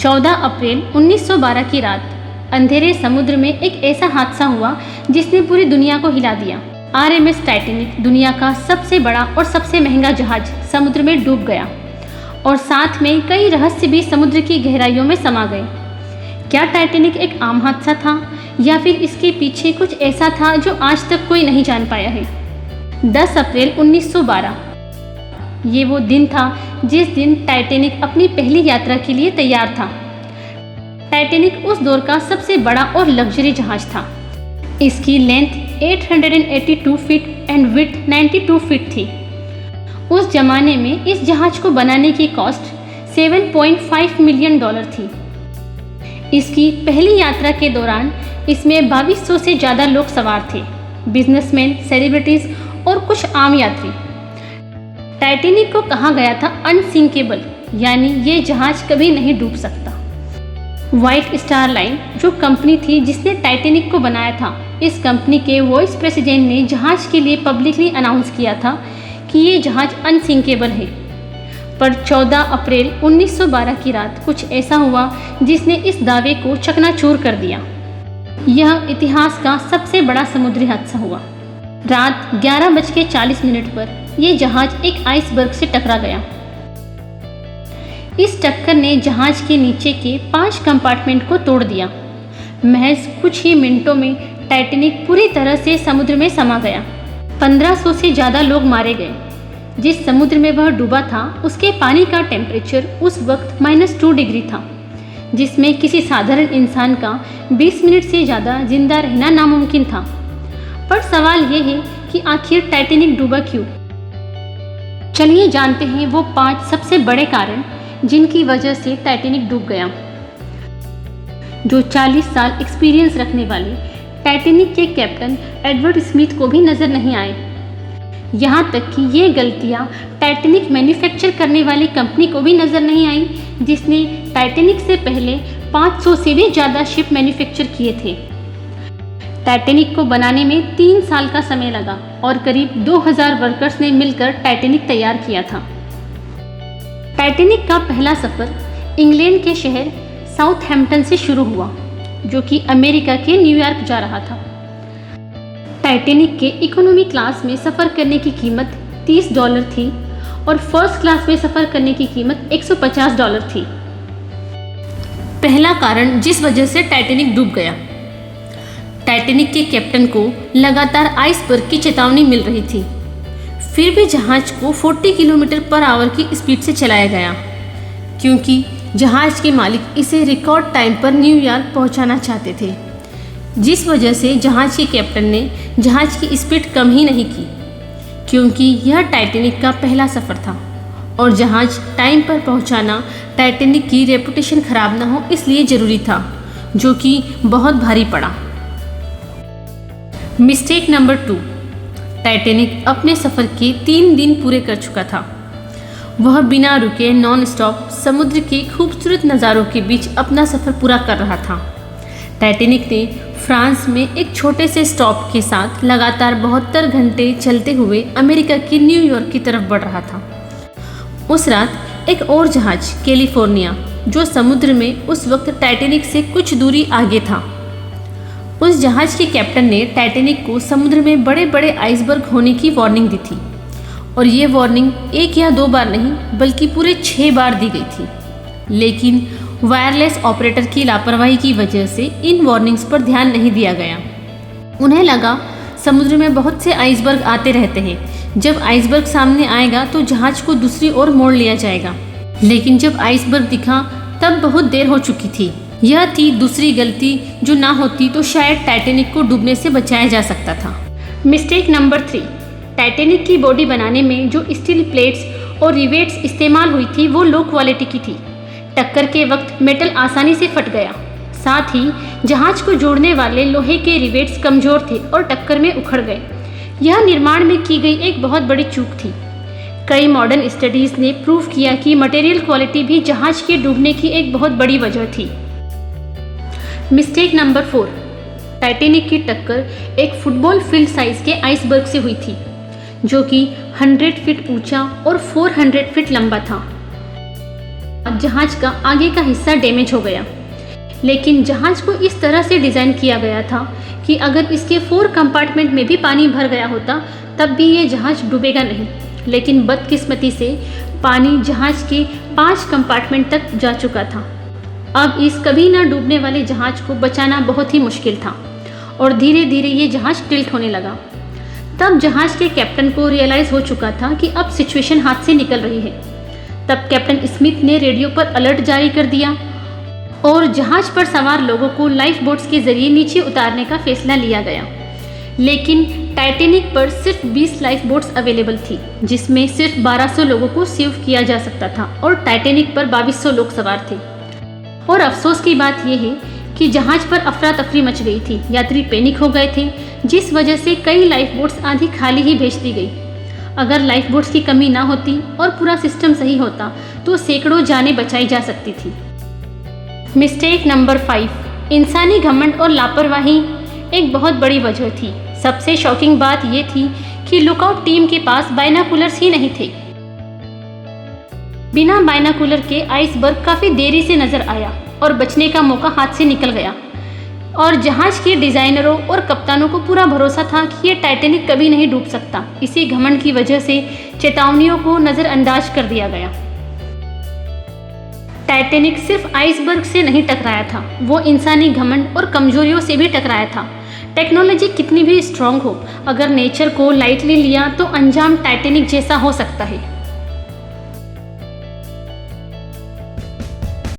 14 अप्रैल 1912 की रात अंधेरे समुद्र में एक ऐसा हादसा हुआ जिसने पूरी दुनिया को हिला दिया। आरएमएस टाइटैनिक, दुनिया का सबसे बड़ा और सबसे महंगा जहाज, समुद्र में डूब गया और साथ में कई रहस्य भी समुद्र की गहराइयों में समा गए। क्या टाइटैनिक एक आम हादसा था या फिर इसके पीछे कुछ ऐसा था जो आज तक कोई नहीं जान पाया है। 10 अप्रैल 1912 ये वो दिन था जिस दिन टाइटैनिक अपनी पहली यात्रा के लिए तैयार था। टाइटैनिक उस दौर का सबसे बड़ा और लग्जरी जहाज था। इसकी length 882 feet and width 92 feet थी। उस जमाने में इस जहाज को बनाने की कॉस्ट $7.5 मिलियन थी। इसकी पहली यात्रा के दौरान इसमें 2200 से ज़्यादा लोग सवार थे, बिजनेसमैन, सेलिब्रिटीज और कुछ आम यात्री। टाइटैनिक को कहा गया था अनसिंकेबल, यानी ये जहाज कभी नहीं डूब सकता। व्हाइट स्टार लाइन जो कंपनी थी जिसने टाइटैनिक को बनाया था, इस कंपनी के वाइस प्रेसिडेंट ने जहाज के लिए पब्लिकली अनाउंस किया था कि ये जहाज अनसिंकेबल है। पर 14 अप्रैल 1912 की रात कुछ ऐसा हुआ जिसने इस दावे को चकनाचूर कर दिया। यह इतिहास का सबसे बड़ा समुद्री हादसा हुआ। रात 11:40 पर यह जहाज एक आइसबर्ग से टकरा गया। इस टक्कर ने जहाज के नीचे के 5 कंपार्टमेंट को तोड़ दिया। महज कुछ ही मिनटों में टाइटैनिक पूरी तरह से समुद्र में समा गया। 1500 से ज़्यादा लोग मारे गए। जिस समुद्र में वह डूबा था उसके पानी का टेम्परेचर उस वक्त -2 डिग्री था, जिसमें किसी साधारण इंसान का 20 मिनट से ज़्यादा जिंदा रहना नामुमकिन था। पर सवाल ये है कि आखिर टाइटैनिक डूबा क्यों? चलिए जानते हैं वो 5 सबसे बड़े कारण जिनकी वजह से टाइटैनिक डूब गया। जो 40 साल एक्सपीरियंस रखने वाले टाइटैनिक के कैप्टन एडवर्ड स्मिथ को भी नज़र नहीं आए। यहाँ तक कि ये गलतियाँ टाइटैनिक मैन्युफैक्चर करने वाली कंपनी को भी नज़र नहीं आई, जिसने टाइटैनिक से पहले 500 से भी ज़्यादा शिप मैन्युफैक्चर किए थे। टाइटैनिक को बनाने में 3 साल का समय लगा और करीब 2000 वर्कर्स ने मिलकर टाइटैनिक तैयार किया था। टाइटैनिक का पहला सफ़र इंग्लैंड के शहर साउथहैम्पटन से शुरू हुआ, जो कि अमेरिका के न्यूयॉर्क जा रहा था। टाइटैनिक के इकोनॉमी क्लास में सफ़र करने की कीमत $30 थी और फर्स्ट क्लास में सफ़र करने की कीमत $150 थी। पहला कारण जिस वजह से टाइटैनिक डूब गया। टाइटैनिक के कैप्टन को लगातार आइसबर्ग की चेतावनी मिल रही थी, फिर भी जहाज को 40 किलोमीटर पर आवर की स्पीड से चलाया गया, क्योंकि जहाज के मालिक इसे रिकॉर्ड टाइम पर न्यूयॉर्क पहुंचाना चाहते थे। जिस वजह से जहाज के कैप्टन ने जहाज की स्पीड कम ही नहीं की, क्योंकि यह टाइटैनिक का पहला सफ़र था और जहाज टाइम पर पहुंचाना टाइटैनिक की रेपुटेशन खराब ना हो इसलिए ज़रूरी था, जो कि बहुत भारी पड़ा। मिस्टेक नंबर 2, टाइटैनिक अपने सफ़र के 3 दिन पूरे कर चुका था। वह बिना रुके नॉन स्टॉप समुद्र के खूबसूरत नज़ारों के बीच अपना सफ़र पूरा कर रहा था। टाइटैनिक ने फ्रांस में एक छोटे से स्टॉप के साथ लगातार 72 घंटे चलते हुए अमेरिका के न्यूयॉर्क की तरफ बढ़ रहा था। उस रात एक और जहाज कैलिफोर्निया, जो समुद्र में उस वक्त टाइटैनिक से कुछ दूरी आगे था, उस जहाज के कैप्टन ने टाइटैनिक को समुद्र में बड़े बड़े आइसबर्ग होने की वार्निंग दी थी और ये वार्निंग 1 या 2 बार नहीं बल्कि पूरे 6 बार दी गई थी। लेकिन वायरलेस ऑपरेटर की लापरवाही की वजह से इन वार्निंग्स पर ध्यान नहीं दिया गया। उन्हें लगा समुद्र में बहुत से आइसबर्ग आते रहते हैं, जब आइसबर्ग सामने आएगा तो जहाज को दूसरी ओर मोड़ लिया जाएगा। लेकिन जब आइसबर्ग दिखा तब बहुत देर हो चुकी थी। यह थी दूसरी गलती, जो ना होती तो शायद टाइटैनिक को डूबने से बचाया जा सकता था। मिस्टेक नंबर 3, टाइटैनिक की बॉडी बनाने में जो स्टील प्लेट्स और रिवेट्स इस्तेमाल हुई थी वो लो क्वालिटी की थी। टक्कर के वक्त मेटल आसानी से फट गया। साथ ही जहाज को जोड़ने वाले लोहे के रिवेट्स कमज़ोर थे और टक्कर में उखड़ गए। यह निर्माण में की गई एक बहुत बड़ी चूक थी। कई मॉडर्न स्टडीज़ ने प्रूव किया कि मटेरियल क्वालिटी भी जहाज के डूबने की एक बहुत बड़ी वजह थी। मिस्टेक नंबर 4, टाइटैनिक की टक्कर एक फुटबॉल फील्ड साइज़ के आइसबर्ग से हुई थी, जो कि 100 फीट ऊंचा और 400 फीट लंबा था। जहाज का आगे का हिस्सा डैमेज हो गया। लेकिन जहाज को इस तरह से डिज़ाइन किया गया था कि अगर इसके 4 कंपार्टमेंट में भी पानी भर गया होता तब भी ये जहाज डूबेगा नहीं। लेकिन बदकिस्मती से पानी जहाज के 5 कंपार्टमेंट तक जा चुका था। अब इस कभी ना डूबने वाले जहाज को बचाना बहुत ही मुश्किल था और धीरे धीरे ये जहाज टिल्ट होने लगा। तब जहाज के कैप्टन को रियलाइज़ हो चुका था कि अब सिचुएशन हाथ से निकल रही है। तब कैप्टन स्मिथ ने रेडियो पर अलर्ट जारी कर दिया और जहाज पर सवार लोगों को लाइफ बोट्स के जरिए नीचे उतारने का फैसला लिया गया। लेकिन टाइटैनिक पर सिर्फ 20 लाइफ बोट्स अवेलेबल थी, जिसमें सिर्फ 1200 लोगों को सेव किया जा सकता था और टाइटैनिक पर 2200 लोग सवार थे। और अफसोस की बात यह है कि जहाज पर अफरा तफरी मच गई थी। यात्री पैनिक हो गए थे, जिस वजह से कई लाइफ बोट्स आधी खाली ही भेज दी गई। अगर लाइफ बोट्स की कमी ना होती और पूरा सिस्टम सही होता तो सैकड़ों जानें बचाई जा सकती थी। मिस्टेक नंबर 5, इंसानी घमंड और लापरवाही एक बहुत बड़ी वजह थी। सबसे शॉकिंग बात यह थी कि लुकआउट टीम के पास बाइनाकुलर्स ही नहीं थे। बिना बाइनाकुलर के आइसबर्ग काफ़ी देरी से नजर आया और बचने का मौका हाथ से निकल गया। और जहाज के डिज़ाइनरों और कप्तानों को पूरा भरोसा था कि ये टाइटैनिक कभी नहीं डूब सकता। इसी घमंड की वजह से चेतावनियों को नज़रअंदाज कर दिया गया। टाइटैनिक सिर्फ आइसबर्ग से नहीं टकराया था, वो इंसानी घमंड और कमजोरियों से भी टकराया था। टेक्नोलॉजी कितनी भी स्ट्रांग हो, अगर नेचर को लाइटली लिया तो अंजाम टाइटैनिक जैसा हो सकता है।